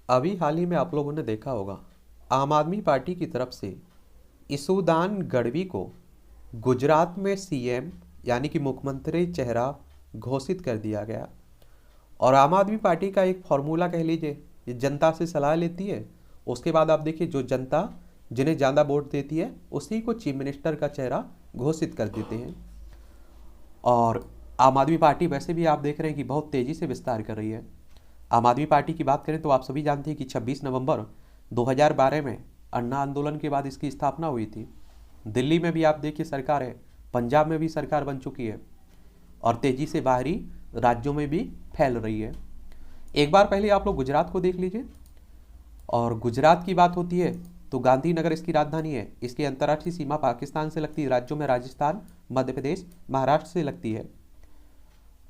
अभी हाल ही में आप लोगों ने देखा होगा, आम आदमी पार्टी की तरफ से इसुदान गढ़वी को गुजरात में सीएम यानी कि मुख्यमंत्री चेहरा घोषित कर दिया गया। और आम आदमी पार्टी का एक फॉर्मूला कह लीजिए, ये जनता से सलाह लेती है, उसके बाद आप देखिए जो जनता जिन्हें ज़्यादा वोट देती है उसी को चीफ मिनिस्टर का चेहरा घोषित कर देते हैं। और आम आदमी पार्टी वैसे भी आप देख रहे हैं कि बहुत तेज़ी से विस्तार कर रही है। आम आदमी पार्टी की बात करें तो आप सभी जानते हैं कि 26 नवंबर 2012 में अन्ना आंदोलन के बाद इसकी स्थापना हुई थी। दिल्ली में भी आप देखिए सरकार है, पंजाब में भी सरकार बन चुकी है और तेज़ी से बाहरी राज्यों में भी फैल रही है। एक बार पहले आप लोग गुजरात को देख लीजिए, और गुजरात की बात होती है तो गांधीनगर इसकी राजधानी है। इसकी अंतर्राष्ट्रीय सीमा पाकिस्तान से लगती है, राज्यों में राजस्थान, मध्य प्रदेश, महाराष्ट्र से लगती है।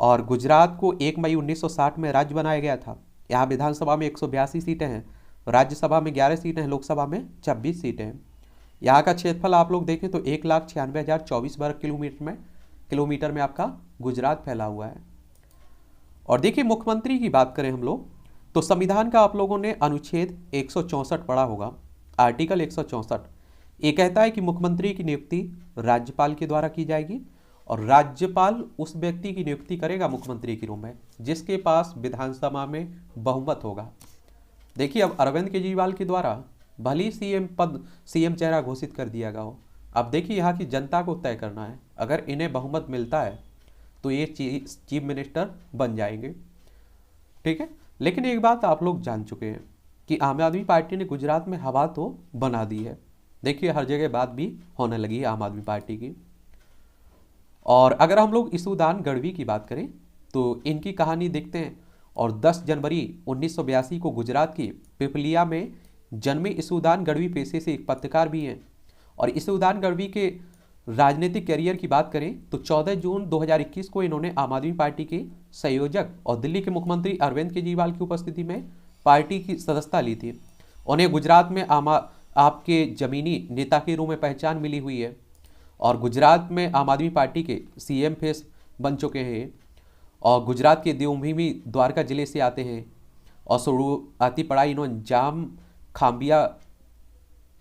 और गुजरात को 1 मई 1960 में राज्य बनाया गया था। यहाँ विधानसभा में 182 सीटें हैं, राज्यसभा में 11 सीटें हैं, लोकसभा में 26 सीटें हैं। यहाँ का क्षेत्रफल आप लोग देखें तो 1,96,024 वर्ग किलोमीटर में आपका गुजरात फैला हुआ है। और देखिए मुख्यमंत्री की बात करें हम लोग तो संविधान का आप लोगों ने अनुच्छेद 164 पढ़ा होगा, आर्टिकल 164। ये कहता है कि मुख्यमंत्री की नियुक्ति राज्यपाल के द्वारा की जाएगी और राज्यपाल उस व्यक्ति की नियुक्ति करेगा मुख्यमंत्री के रूप में जिसके पास विधानसभा में बहुमत होगा। देखिए अब अरविंद केजरीवाल के द्वारा भली सीएम चेहरा घोषित कर दिया गया हो, अब देखिए यहाँ की जनता को तय करना है। अगर इन्हें बहुमत मिलता है तो ये चीफ मिनिस्टर बन जाएंगे, ठीक है। लेकिन एक बात आप लोग जान चुके हैं कि आम आदमी पार्टी ने गुजरात में हवा तो बना दी है। देखिए हर जगह बात भी होने लगी है आम आदमी पार्टी की। और अगर हम लोग इसुदान गढ़वी की बात करें तो इनकी कहानी देखते हैं। और 10 जनवरी 1982 को गुजरात की पिपलिया में जन्मे इसुदान गढ़वी पेशे से एक पत्रकार भी हैं। और इसुदान गढ़वी के राजनीतिक करियर की बात करें तो 14 जून 2021 को इन्होंने आम आदमी पार्टी के संयोजक और दिल्ली के मुख्यमंत्री अरविंद केजरीवाल की उपस्थिति में पार्टी की सदस्यता ली थी। उन्हें गुजरात में आपके जमीनी नेता के रूप में पहचान मिली हुई है और गुजरात में आम आदमी पार्टी के सीएम फेस बन चुके हैं। और गुजरात के देवभूमि द्वारका जिले से आते हैं और शुरुआती पढ़ाई इन्होंने जाम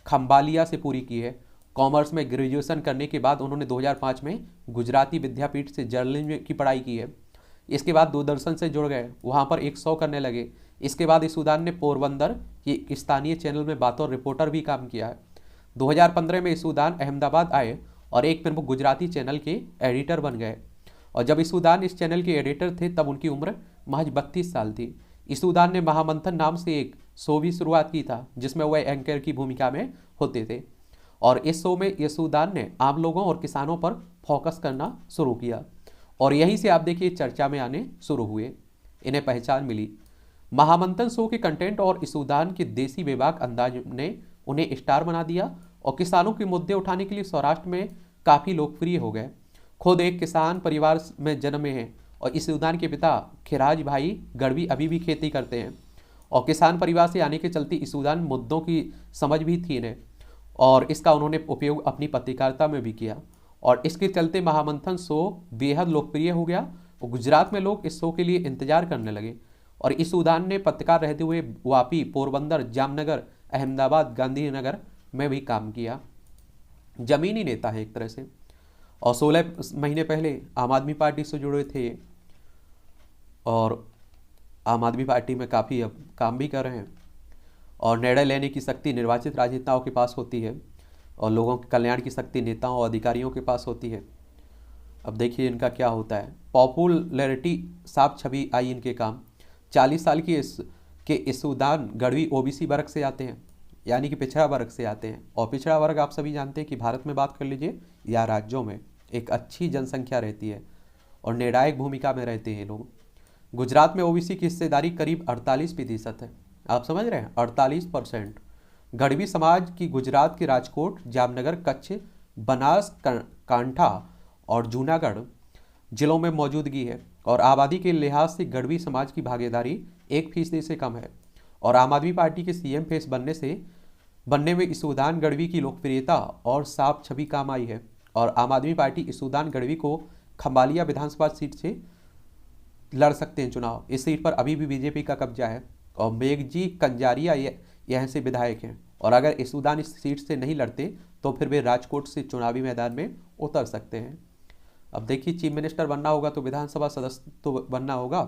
खम्बालिया से पूरी की है। कॉमर्स में ग्रेजुएशन करने के बाद उन्होंने 2005 में गुजराती विद्यापीठ से जर्नलिज्म की पढ़ाई की है। इसके बाद दूरदर्शन से जुड़ गए, वहाँ पर एक शो करने लगे। इसके बाद इसुदान ने पोरबंदर के स्थानीय चैनल में बतौर रिपोर्टर भी काम किया है। 2015 में इसुदान अहमदाबाद आए और एक प्रमुख गुजराती चैनल के एडिटर बन गए। और जब इसुदान इस चैनल के एडिटर थे तब उनकी उम्र महज 32 साल थी। इसुदान ने महामंथन नाम से एक शो भी शुरुआत की था जिसमें वह एंकर की भूमिका में होते थे। और इस शो में इसुदान ने आम लोगों और किसानों पर फोकस करना शुरू किया और यहीं से आप देखिए चर्चा में आने शुरू हुए, इन्हें पहचान मिली। महामंथन शो के कंटेंट और इसुदान के देसी बेबाक अंदाज ने उन्हें स्टार बना दिया और किसानों के मुद्दे उठाने के लिए सौराष्ट्र में काफ़ी लोकप्रिय हो गए। खुद एक किसान परिवार में जन्मे हैं और इसुदान के पिता खिराज भाई गढ़वी अभी भी खेती करते हैं और किसान परिवार से आने के चलते इसुदान मुद्दों की समझ भी थी इन्हें और इसका उन्होंने उपयोग अपनी पत्रकारिता में भी किया। और इसके चलते महामंथन शो बेहद लोकप्रिय हो गया और गुजरात में लोग इस शो के लिए इंतजार करने लगे। और इसुदान ने पत्रकार रहते हुए वापी, पोरबंदर, जामनगर, अहमदाबाद, गांधीनगर में भी काम किया। जमीनी नेता है एक तरह से। और 16 महीने पहले आम आदमी पार्टी से जुड़े थे और आम आदमी पार्टी में काफ़ी अब काम भी कर रहे हैं। और निर्णय लेने की शक्ति निर्वाचित राजनेताओं के पास होती है और लोगों के कल्याण की शक्ति नेताओं और अधिकारियों के पास होती है। अब देखिए इनका क्या होता है। पॉपुलैरिटी साफ छवि आई इनके काम। 40 साल के इसुदान गढ़वी ओबीसी वर्ग से आते हैं, यानी कि पिछड़ा वर्ग से आते हैं। और पिछड़ा वर्ग आप सभी जानते हैं कि भारत में बात कर लीजिए या राज्यों में एक अच्छी जनसंख्या रहती है और निर्णायक भूमिका में रहते हैं लोग। गुजरात में ओबीसी की हिस्सेदारी करीब 48% है। आप समझ रहे हैं, 48%। गढ़वी समाज की गुजरात के राजकोट, जामनगर, कच्छ, बनासकांठा और जूनागढ़ जिलों में मौजूदगी है। और आबादी के लिहाज से गढ़वी समाज की भागीदारी 1% से कम है। और आम आदमी पार्टी के सीएम फेस बनने में इसुदान गढ़वी की लोकप्रियता और साफ छवि काम आई है। और आम आदमी पार्टी इसुदान गढ़वी को खम्बालिया विधानसभा सीट से लड़ सकते हैं चुनाव। इस सीट पर अभी भी बीजेपी का कब्जा है और मेघजी कंजारिया यहाँ से विधायक हैं, और अगर इसुदान इस सीट से नहीं लड़ते तो फिर वे राजकोट से चुनावी मैदान में उतर सकते हैं। अब देखिए, चीफ मिनिस्टर बनना होगा तो विधानसभा सदस्य तो बनना होगा,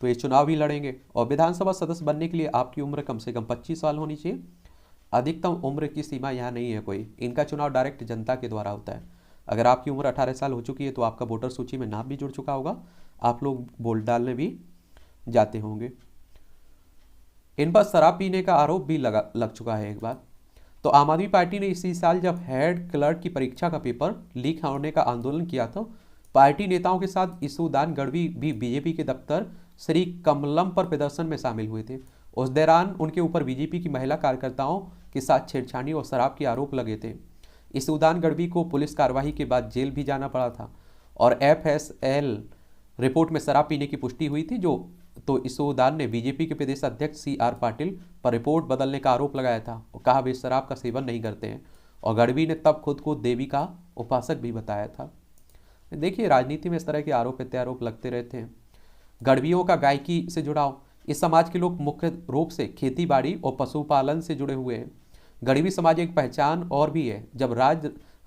तो ये चुनाव भी लड़ेंगे। और विधानसभा सदस्य बनने के लिए आपकी उम्र कम से कम 25 साल होनी चाहिए। अधिकतम उम्र की सीमा यहाँ नहीं है कोई, इनका चुनाव डायरेक्ट जनता के द्वारा होता है। अगर आपकी उम्र 18 साल हो चुकी है तो आपका वोटर सूची में नाम भी जुड़ चुका होगा, आप लोग वोट डालने भी जाते होंगे। इन पर शराब पीने का आरोप भी लग चुका है एक बार। तो आम आदमी पार्टी ने इसी साल जब हेड क्लर्क की परीक्षा का पेपर लीक होने का आंदोलन किया था, पार्टी नेताओं के साथ इसुदान गढ़वी भी बीजेपी के दफ्तर श्री कमलम पर प्रदर्शन में शामिल हुए थे। उस दौरान उनके ऊपर बीजेपी की महिला कार्यकर्ताओं के साथ छेड़छाड़ी और शराब के आरोप लगे थे। इसुदान गढ़वी को पुलिस कार्रवाई के बाद जेल भी जाना पड़ा था, और FSL रिपोर्ट में शराब पीने की पुष्टि हुई थी। तो इसुदान ने बीजेपी के प्रदेश अध्यक्ष CR पाटिल पर रिपोर्ट बदलने का आरोप लगाया था और कहा वे शराब का सेवन नहीं करते हैं, और गढ़वी ने तब खुद को देवी का उपासक भी बताया था। देखिए, राजनीति में इस तरह के आरोप प्रत्यारोप लगते रहते हैं। गढ़वियों का गायकी से जुड़ाव, इस समाज के लोग मुख्य रूप से खेती बाड़ी और पशुपालन से जुड़े हुए हैं। गढ़वी समाज एक पहचान और भी है, जब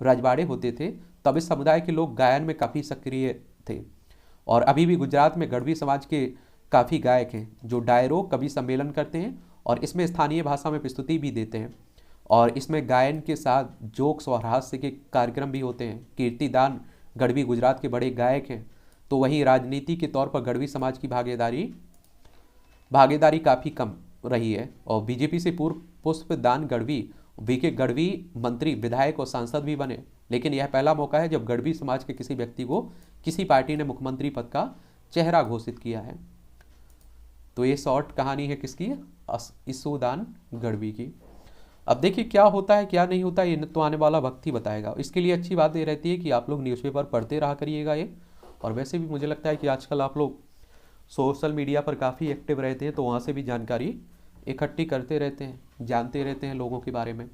राजवाड़े होते थे तब इस समुदाय के लोग गायन में काफ़ी सक्रिय थे, और अभी भी गुजरात में गढ़वी समाज के काफ़ी गायक हैं जो डायरों कवि सम्मेलन करते हैं और इसमें स्थानीय भाषा में प्रस्तुति भी देते हैं, और इसमें गायन के साथ जोक्स और हास्य के कार्यक्रम भी होते हैं। कीर्तिदान गढ़वी गुजरात के बड़े गायक हैं। तो वहीं राजनीति के तौर पर गढ़वी समाज की भागीदारी काफ़ी कम रही है, और बीजेपी से पूर्व पुष्पदान गढ़वी VK गढ़वी मंत्री, विधायक और सांसद भी बने, लेकिन यह पहला मौका है जब गढ़वी समाज के किसी व्यक्ति को किसी पार्टी ने मुख्यमंत्री पद का चेहरा घोषित किया है। तो ये शॉर्ट कहानी है किसकी? इसुदान गढ़वी की। अब देखिए क्या होता है क्या नहीं होता, ये तो आने वाला वक्त ही बताएगा। इसके लिए अच्छी बात ये रहती है कि आप लोग न्यूज़पेपर पढ़ते रहा करिएगा ये, और वैसे भी मुझे लगता है कि आजकल आप लोग सोशल मीडिया पर काफ़ी एक्टिव रहते हैं, तो वहाँ से भी जानकारी इकट्ठी करते रहते हैं, जानते रहते हैं लोगों के बारे में।